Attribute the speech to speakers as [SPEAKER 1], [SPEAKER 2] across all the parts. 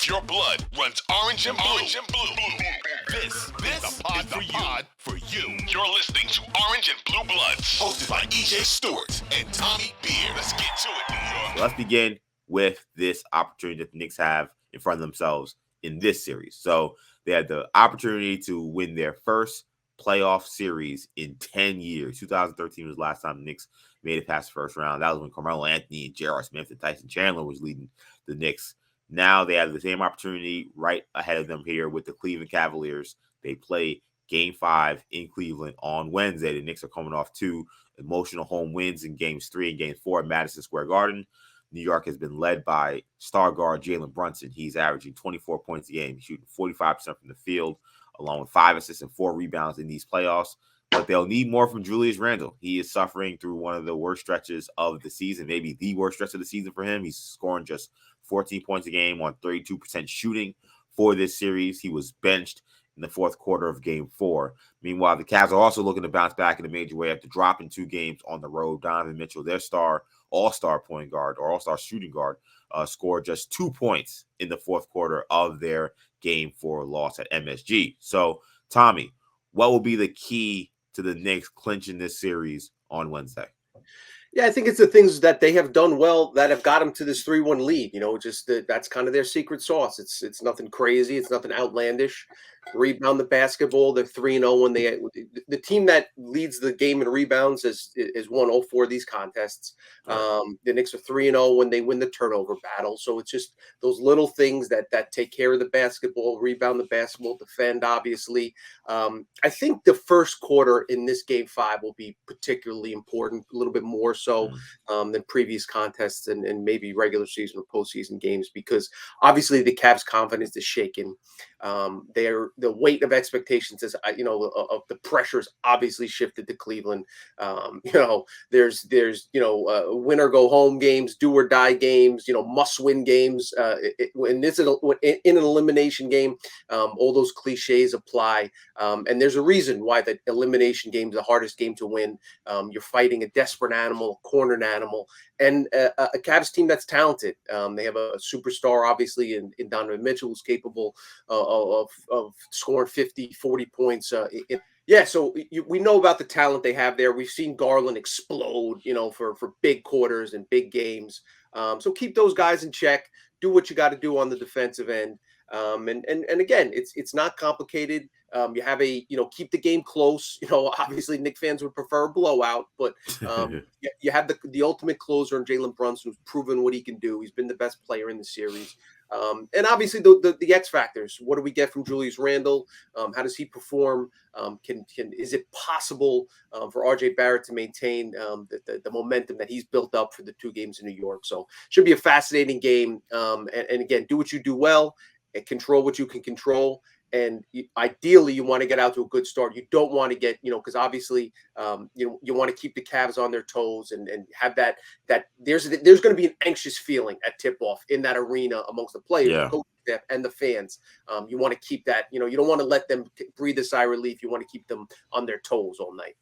[SPEAKER 1] If your blood runs orange and blue, this is the pod for you. You're listening to Orange and Blue Bloods, hosted by EJ Stewart and Tommy Beer. Let's get to it, New York.
[SPEAKER 2] So let's begin with this opportunity that the Knicks have in front of themselves in this series. So they had the opportunity to win their first playoff series in 10 years. 2013 was the last time the Knicks made it past the first round. That was when Carmelo Anthony and J.R. Smith and Tyson Chandler was leading the Knicks. Now they have the same opportunity right ahead of them here with the Cleveland Cavaliers. They play Game 5 in Cleveland on Wednesday. The Knicks are coming off two emotional home wins in Games 3 and Game 4 at Madison Square Garden. New York has been led by star guard Jalen Brunson. He's averaging 24 points a game. He's shooting 45% from the field, along with 5 assists and 4 rebounds in these playoffs. But they'll need more from Julius Randle. He is suffering through one of the worst stretches of the season, maybe the worst stretch of the season for him. He's scoring just 14 points a game on 32% shooting for this series. He was benched in the fourth quarter of Game 4. Meanwhile, the Cavs are also looking to bounce back in a major way after dropping 2 games on the road. Donovan Mitchell, their all-star point guard or all-star shooting guard, scored just 2 points in the fourth quarter of their Game 4 loss at MSG. So, Tommy, what will be the key to the Knicks clinching this series on Wednesday?
[SPEAKER 3] Yeah, I think it's the things that they have done well that have got them to this 3-1 lead. Just that's kind of their secret sauce. It's nothing crazy. It's nothing outlandish. Rebound the basketball. They're 3-0 when the team that leads the game in rebounds is won 0-4 of these contests. The Knicks are 3-0 when they win the turnover battle. So it's just those little things that take care of the basketball, rebound the basketball, defend, obviously. I think the first quarter in this Game 5 will be particularly important, a little bit more so than previous contests and maybe regular season or postseason games, because obviously the Cavs' confidence is shaken. The weight of expectations is, of the pressures obviously shifted to Cleveland. There's win or go home games, do or die games, must win games. In an elimination game, all those cliches apply. And there's a reason why the elimination game is the hardest game to win. You're fighting a desperate animal, a cornered animal, and a Cavs team that's talented. They have a superstar, obviously, in Donovan Mitchell, who's capable of scoring 50, 40 points. So we know about the talent they have there. We've seen Garland explode, for big quarters and big games. So keep those guys in check. Do what you got to do on the defensive end. And again, it's not complicated. You have keep the game close. Obviously Knicks fans would prefer a blowout, but you have the ultimate closer in Jalen Brunson, who's proven what he can do. He's been the best player in the series. And obviously the X factors. What do we get from Julius Randle? How does he perform? Is it possible for RJ Barrett to maintain the momentum that he's built up for the 2 games in New York? So should be a fascinating game. And again, do what you do well and control what you can control. And ideally, you want to get out to a good start. You don't want to get, because obviously, you want to keep the Cavs on their toes and have that there's going to be an anxious feeling at tip-off in that arena amongst the players, the coaching staff, and the fans. You want to keep that, you don't want to let them breathe a sigh of relief. You want to keep them on their toes all night.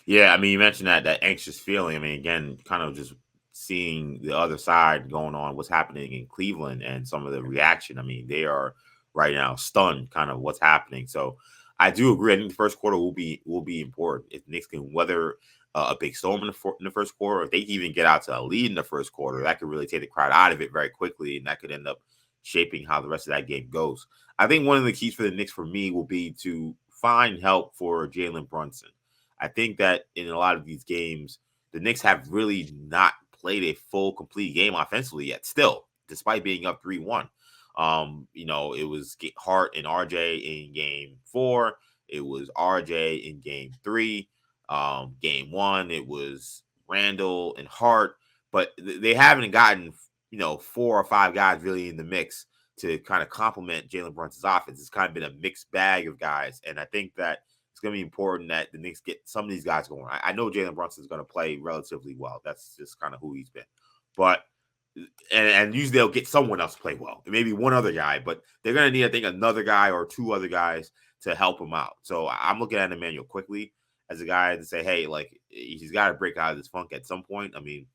[SPEAKER 2] Yeah, I mean, you mentioned that anxious feeling. I mean, again, kind of just seeing the other side going on, what's happening in Cleveland and some of the reaction. I mean, they are right now stunned kind of what's happening. So I do agree. I think the first quarter will be important. If Knicks can weather a big storm in the first quarter, if they even get out to a lead in the first quarter, that could really take the crowd out of it very quickly, and that could end up shaping how the rest of that game goes. I think one of the keys for the Knicks for me will be to find help for Jalen Brunson. I think that in a lot of these games, the Knicks have really not played a full, complete game offensively yet, still, despite being up 3-1. It was Hart and RJ in Game 4. It was RJ in Game 3. Game 1, it was Randle and Hart. But they haven't gotten, 4 or 5 guys really in the mix to kind of complement Jalen Brunson's offense. It's kind of been a mixed bag of guys. And I think that it's going to be important that the Knicks get some of these guys going. I know Jalen Brunson is going to play relatively well. That's just kind of who he's been. But and usually they'll get someone else to play well, maybe one other guy, but they're going to need, I think, another guy or 2 other guys to help him out. So I'm looking at Emmanuel quickly as a guy to say, hey, like, he's got to break out of this funk at some point. I mean,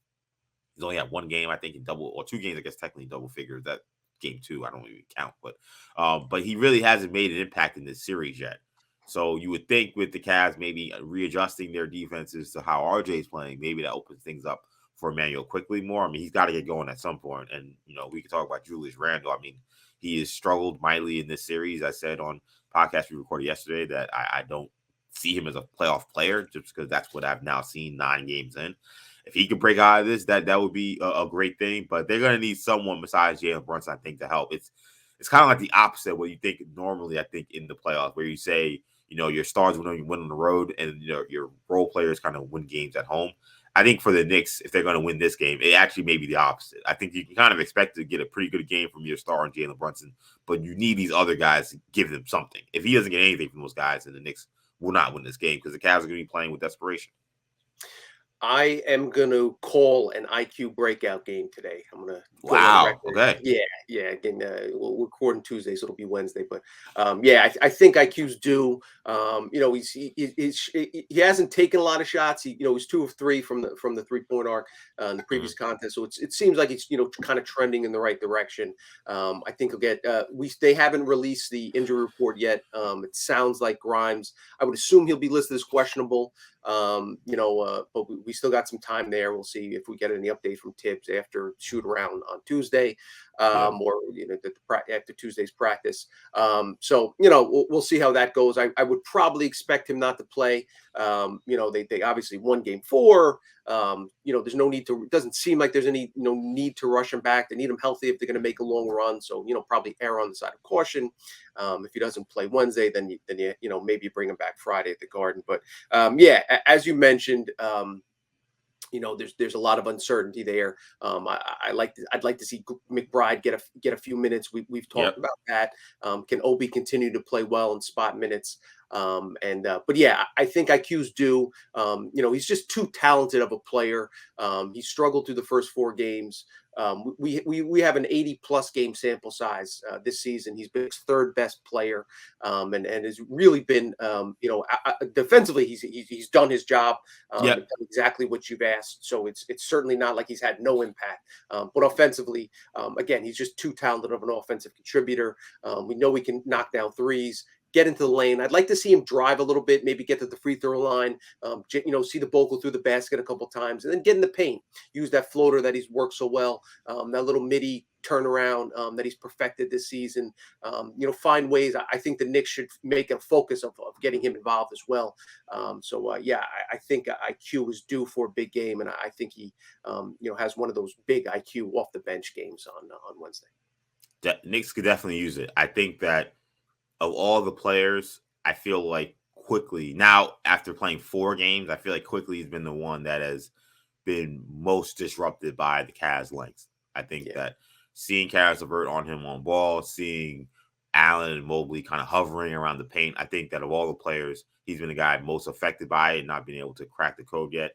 [SPEAKER 2] he's only had 1 game, I think, in 2 games, I guess, technically double figures. That game 2. I don't even count, but he really hasn't made an impact in this series yet. So you would think with the Cavs maybe readjusting their defenses to how RJ is playing, maybe that opens things up for Emmanuel quickly more. I mean, he's got to get going at some point. And, we can talk about Julius Randle. I mean, he has struggled mightily in this series. I said on podcast we recorded yesterday that I don't see him as a playoff player just because that's what I've now seen 9 games in. If he could break out of this, that would be a great thing. But they're going to need someone besides Jalen Brunson, I think, to help. It's kind of like the opposite of what you think normally, I think, in the playoffs, where you say, your stars win on the road and your role players kind of win games at home. I think for the Knicks, if they're going to win this game, it actually may be the opposite. I think you can kind of expect to get a pretty good game from your star and Jalen Brunson, but you need these other guys to give them something. If he doesn't get anything from those guys, then the Knicks will not win this game because the Cavs are going to be playing with desperation.
[SPEAKER 3] I am going to call an IQ breakout game today. I'm going to go on
[SPEAKER 2] Wow.
[SPEAKER 3] record.
[SPEAKER 2] Okay.
[SPEAKER 3] Yeah. Again, we're recording Tuesday, so it'll be Wednesday. But I think IQ's due. He hasn't taken a lot of shots. He's 2 of 3 from the 3-point arc in the previous contest. So it seems like he's kind of trending in the right direction. I think he'll get. They haven't released the injury report yet. It sounds like Grimes. I would assume he'll be listed as questionable. But we still got some time there. We'll see if we get any update from Tibbs after shoot around on Tuesday, or after Tuesday's practice. We'll see how that goes. I would probably expect him not to play. They obviously won game 4. There's no need to. It doesn't seem like there's any need to rush him back. They need him healthy if they're going to make a long run. So probably err on the side of caution. If he doesn't play Wednesday, then maybe you bring him back Friday at the Garden. But as you mentioned, there's a lot of uncertainty there. I'd like to see McBride get a few minutes. We've talked about that. Can Obi continue to play well in spot minutes? I think IQ's due. He's just too talented of a player. He struggled through the first 4 games. We have an 80+ game sample size this season. He's been his 3rd best player, and has really been, defensively he's done his job, done exactly what you've asked. So it's certainly not like he's had no impact. But offensively, again, he's just too talented of an offensive contributor. We know he can knock down threes. Get into the lane. I'd like to see him drive a little bit, maybe get to the free throw line, see the ball go through the basket a couple times, and then get in the paint. Use that floater that he's worked so well, that little midi turnaround that he's perfected this season. Find ways. I think the Knicks should make a focus of getting him involved as well. I think IQ is due for a big game, and I think he, has one of those big IQ off the bench games on Wednesday.
[SPEAKER 2] Knicks could definitely use it. I think that of all the players, I feel like Quickly, now after playing 4 games, I feel like Quickly has been the one that has been most disrupted by the Cavs' length. I think that seeing Caris LeVert on him on ball, seeing Allen and Mobley kind of hovering around the paint, I think that of all the players, he's been the guy most affected by it and not being able to crack the code yet.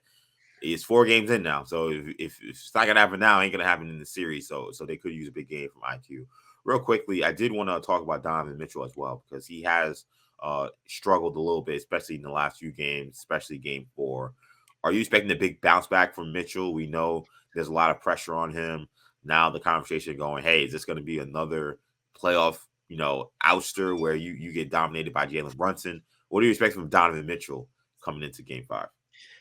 [SPEAKER 2] It's 4 games in now, so if it's not going to happen now, it ain't going to happen in the series, so they could use a big game from IQ. Real quickly, I did want to talk about Donovan Mitchell as well because he has struggled a little bit, especially in the last few games, especially game 4. Are you expecting a big bounce back from Mitchell? We know there's a lot of pressure on him. Now the conversation going, hey, is this going to be another playoff, ouster where you get dominated by Jalen Brunson? What do you expect from Donovan Mitchell coming into game 5?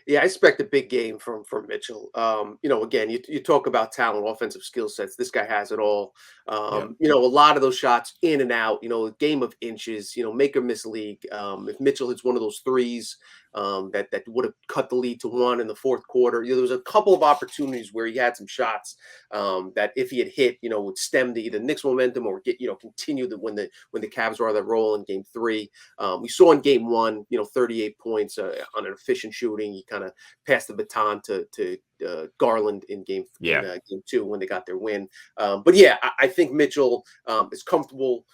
[SPEAKER 3] Yeah, I expect a big game from Mitchell. Again, you talk about talent, offensive skill sets. This guy has it all. A lot of those shots in and out, a game of inches, make or miss league. If Mitchell hits one of those threes, that would have cut the lead to 1 in the 4th quarter. There was a couple of opportunities where he had some shots that if he had hit, would stem the either Knicks momentum or get, continue when the Cavs were on that roll in game 3. We saw in game 1, 38 points on an efficient shooting. He kind of passed the baton to Garland in game 2 when they got their win. I think Mitchell is comfortable,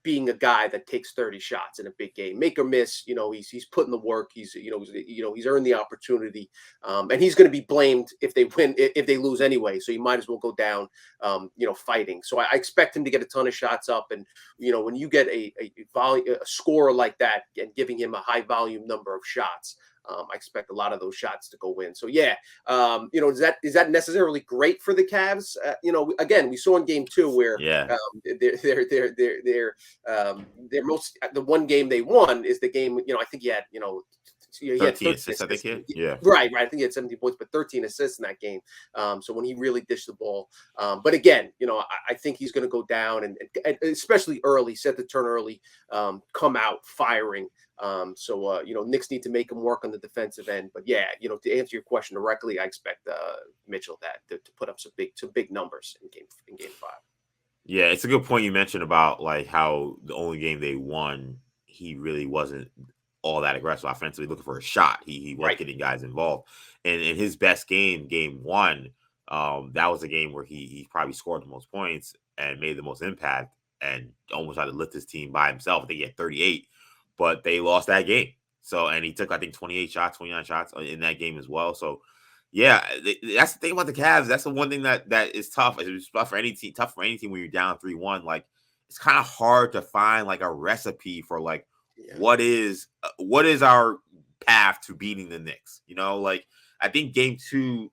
[SPEAKER 3] being a guy that takes 30 shots in a big game, make or miss. He's putting the work. He's earned the opportunity, and he's going to be blamed if they win, if they lose anyway. So you might as well go down, fighting. So I expect him to get a ton of shots up, and when you get a scorer like that and giving him a high volume number of shots. I expect a lot of those shots to go in. So yeah, is that necessarily great for the Cavs? Again, we saw in Game 2 where
[SPEAKER 2] Yeah.
[SPEAKER 3] their most the one game they won is the game. I think he had
[SPEAKER 2] 13
[SPEAKER 3] 13
[SPEAKER 2] assists, I think.
[SPEAKER 3] assists.
[SPEAKER 2] Yeah.
[SPEAKER 3] Right. I think he had 17 points, but 13 assists in that game. So when he really dished the ball, but again, I think he's going to go down and especially early, set the turn early, come out firing. Knicks need to make him work on the defensive end. But yeah, to answer your question directly, I expect Mitchell to put up some big numbers in game 5.
[SPEAKER 2] Yeah, it's a good point you mentioned about like how the only game they won, he really wasn't all that aggressive offensively, looking for a shot. He was
[SPEAKER 3] Right.
[SPEAKER 2] getting guys involved. And in his best game, game 1, that was a game where he probably scored the most points and made the most impact and almost had to lift his team by himself. I think he had 38, but they lost that game. So, and he took, I think, 28 shots, 29 shots in that game as well. So, yeah, that's the thing about the Cavs. That's the one thing that is tough. It's tough for any team when you're down 3-1. Like, it's kind of hard to find like a recipe for like what is our path to beating the Knicks. Like I think game two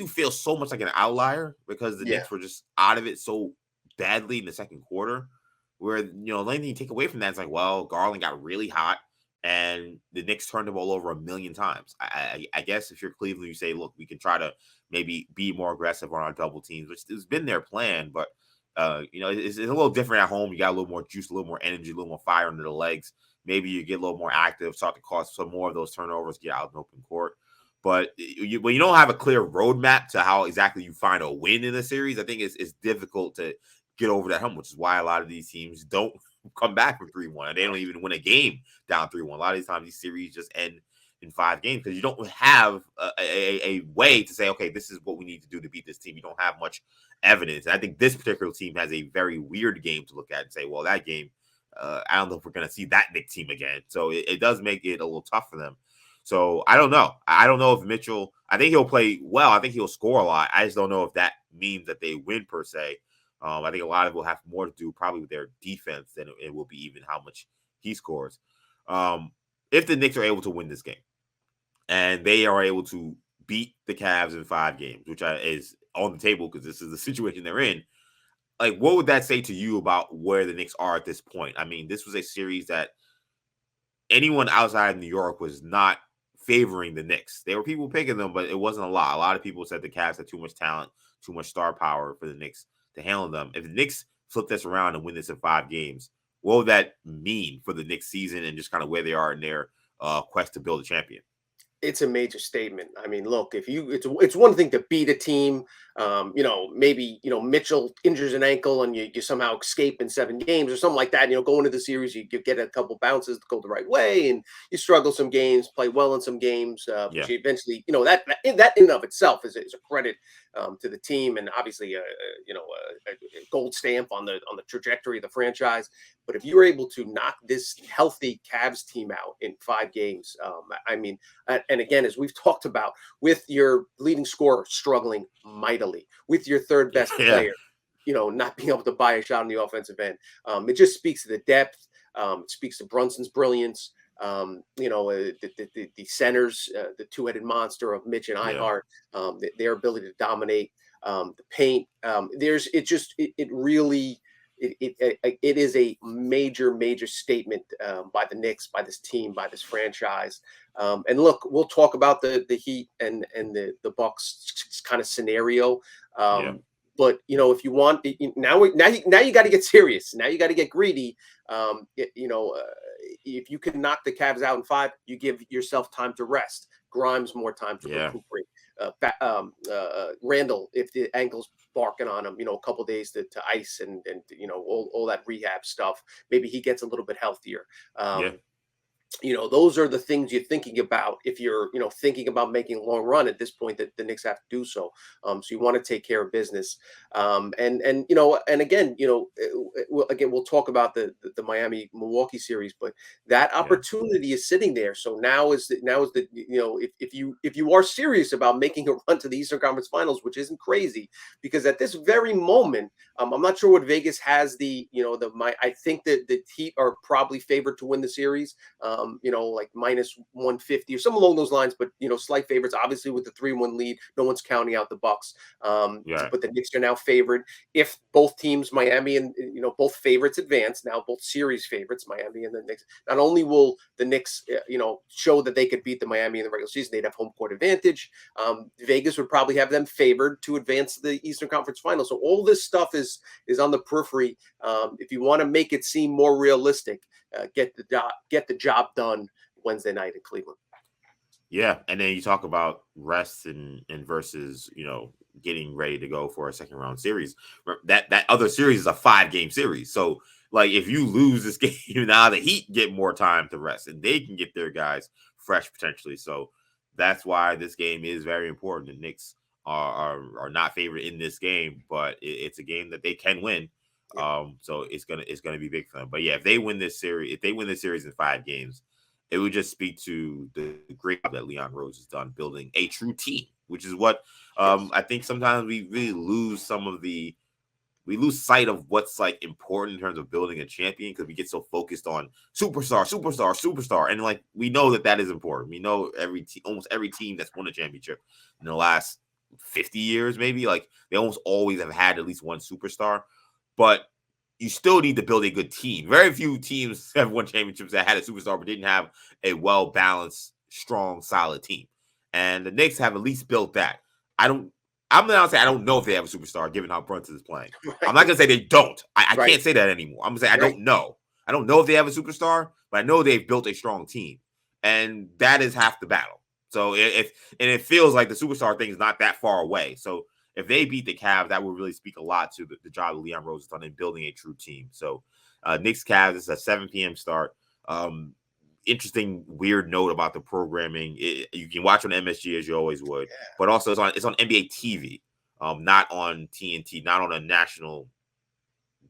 [SPEAKER 2] feels so much like an outlier because the Knicks were just out of it so badly in the second quarter. Where the only thing you take away from that is like, well, Garland got really hot. And the Knicks turned the ball over a million times. I guess if you're Cleveland, you say, look, we can try to maybe be more aggressive on our double teams, which has been their plan. But, it's a little different at home. You got a little more juice, a little more energy, a little more fire under the legs. Maybe you get a little more active, start to cause some more of those turnovers, get out in open court. But when you don't have a clear roadmap to how exactly you find a win in a series, I think it's difficult to get over that hump, which is why a lot of these teams don't come back from 3-1. They don't even win a game down 3-1. A lot of these times, these series just end in 5 games because you don't have a way to say, okay, this is what we need to do to beat this team. You don't have much evidence. And I think this particular team has a very weird game to look at and say, well, that game, I don't know if we're going to see that Knicks team again. So it does make it a little tough for them. So I don't know. I don't know if Mitchell, I think he'll play well. I think he'll score a lot. I just don't know if that means that they win per se. I think a lot of it will have more to do probably with their defense than it will be even how much he scores. If the Knicks are able to win this game and they are able to beat the Cavs in 5 games, which is on the table because this is the situation they're in, like what would that say to you about where the Knicks are at this point? I mean, this was a series that anyone outside of New York was not favoring the Knicks. There were people picking them, but it wasn't a lot. A lot of people said the Cavs had too much talent, too much star power for the Knicks to handle them. If the Knicks flip this around and win this in 5 games, what would that mean for the Knicks season and just kind of where they are in their quest to build a champion?
[SPEAKER 3] It's a major statement. I mean, look, it's one thing to beat a team. Maybe Mitchell injures an ankle and you somehow escape in 7 games or something like that. Go into the series, you get a couple bounces to go the right way, and you struggle some games, play well in some games, but you eventually, that in and of itself is a credit to the team, and obviously a gold stamp on the trajectory of the franchise. But if you're able to knock this healthy Cavs team out in 5 games, and again, as we've talked about, with your leading scorer struggling mightily, with your third best player, not being able to buy a shot on the offensive end, it just speaks to the depth. It speaks to Brunson's brilliance. The centers, the 2-headed monster of Mitch and Ihart, their ability to dominate the paint. It is a major statement by the Knicks, by this team, by this franchise. And look, we'll talk about the Heat and the Bucks kind of scenario. But if you want now you got to get serious. Now you got to get greedy. If you can knock the Cavs out in 5, you give yourself time to rest. Grimes more time to recuperate. Randall, if the ankle's barking on him, a couple days to ice and all that rehab stuff. Maybe he gets a little bit healthier. Those are the things you're thinking about if you're, thinking about making a long run at this point that the Knicks have to do so. So you want to take care of business. Again, we'll talk about the Miami-Milwaukee series, but that opportunity is sitting there. So now is the if you are serious about making a run to the Eastern Conference Finals, which isn't crazy, because at this very moment, I'm not sure what Vegas has I think that the Heat are probably favored to win the series. like minus 150 or something along those lines. But slight favorites, obviously with the 3-1 lead. No one's counting out the Bucks.
[SPEAKER 2] Yeah.
[SPEAKER 3] But the Knicks are now favored. If both teams, Miami and both favorites advance, now both series favorites, Miami and the Knicks. Not only will the Knicks, show that they could beat the Miami in the regular season, they'd have home court advantage. Vegas would probably have them favored to advance to the Eastern Conference Finals. So all this stuff is on the periphery. If you want to make it seem more realistic, get the job done Wednesday night in Cleveland.
[SPEAKER 2] Yeah, and then you talk about rest and versus getting ready to go for a second round series. That other series is a 5-game series, so like if you lose this game, now the Heat get more time to rest and they can get their guys fresh potentially. So that's why this game is very important. The Knicks are not favored in this game, but it's a game that they can win. So it's gonna be big for them. But yeah, if they win this series in 5 games, it would just speak to the great job that Leon Rose has done building a true team, which is what I think sometimes we really lose sight of what's like important in terms of building a champion because we get so focused on superstar, and like we know that is important. We know almost every team that's won a championship in the last 50 years, maybe like they almost always have had at least one superstar, but you still need to build a good team. Very few teams have won championships that had a superstar but didn't have a well-balanced, strong, solid team. And the Knicks have at least built that. I'm not saying I don't know if they have a superstar given how Brunson is playing. Right. I'm not going to say they don't. I can't say that anymore. I'm going to say I don't know. I don't know if they have a superstar, but I know they've built a strong team. And that is half the battle. So it feels like the superstar thing is not that far away. So if they beat the Cavs, that would really speak a lot to the job that Leon Rose has done in building a true team. So Knicks Cavs is a 7 p.m. start. Interesting, weird note about the programming. You can watch on MSG as you always would, but also it's on NBA TV, not on TNT, not on a national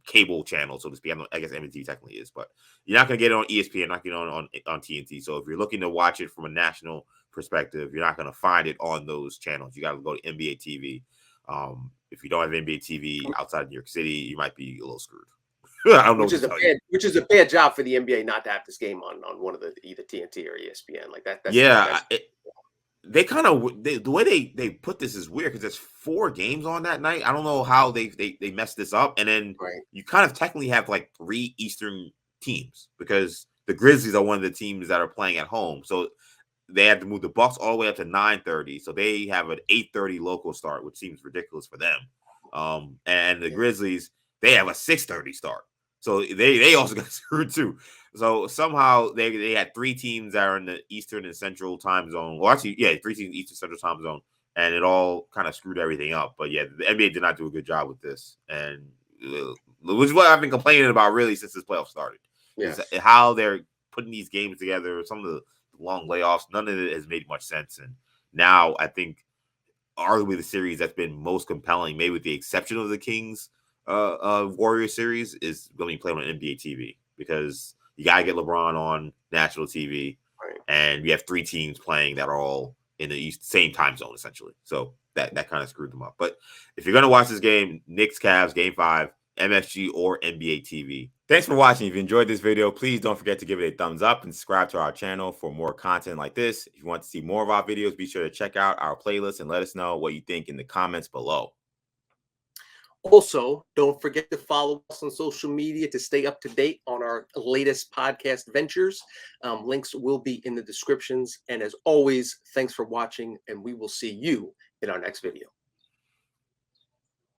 [SPEAKER 2] cable channel, so to speak. I guess MSG technically is, but you're not going to get it on ESPN, not getting on TNT. So if you're looking to watch it from a national perspective, you're not going to find it on those channels. You got to go to NBA TV. If you don't have NBA TV outside of New York City, you might be a little screwed. I don't know.
[SPEAKER 3] Which is a bad job for the NBA not to have this game on one of either TNT or ESPN like that.
[SPEAKER 2] They kind of the way they put this is weird because there's 4 games on that night. I don't know how they messed this up, and then you kind of technically have like 3 Eastern teams because the Grizzlies are one of the teams that are playing at home, so they have to move the Bucks all the way up to 9:30, so they have an 8:30 local start, which seems ridiculous for them. And the Grizzlies, they have a 6:30 start, so they also got screwed too. So somehow they had 3 teams that are in the Eastern and Central time zone. Well, actually, 3 teams Eastern Central time zone, and it all kind of screwed everything up. But yeah, the NBA did not do a good job with this, and which is what I've been complaining about really since this playoff started. Is how they're putting these games together. Some of the long layoffs, none of it has made much sense. And now I think arguably the series that's been most compelling, maybe with the exception of the Kings Warriors series, is going to be played on NBA TV because you got to get LeBron on national TV, and you have 3 teams playing that are all in the same time zone essentially. So that kind of screwed them up. But if you're going to watch this game, Knicks Cavs game 5, MSG or NBA TV. Thanks for watching. If you enjoyed this video, please don't forget to give it a thumbs up and subscribe to our channel for more content like this. If you want to see more of our videos, be sure to check out our playlist and let us know what you think in the comments below.
[SPEAKER 3] Also, don't forget to follow us on social media to stay up to date on our latest podcast ventures. Links will be in the descriptions. And as always, thanks for watching, and we will see you in our next video.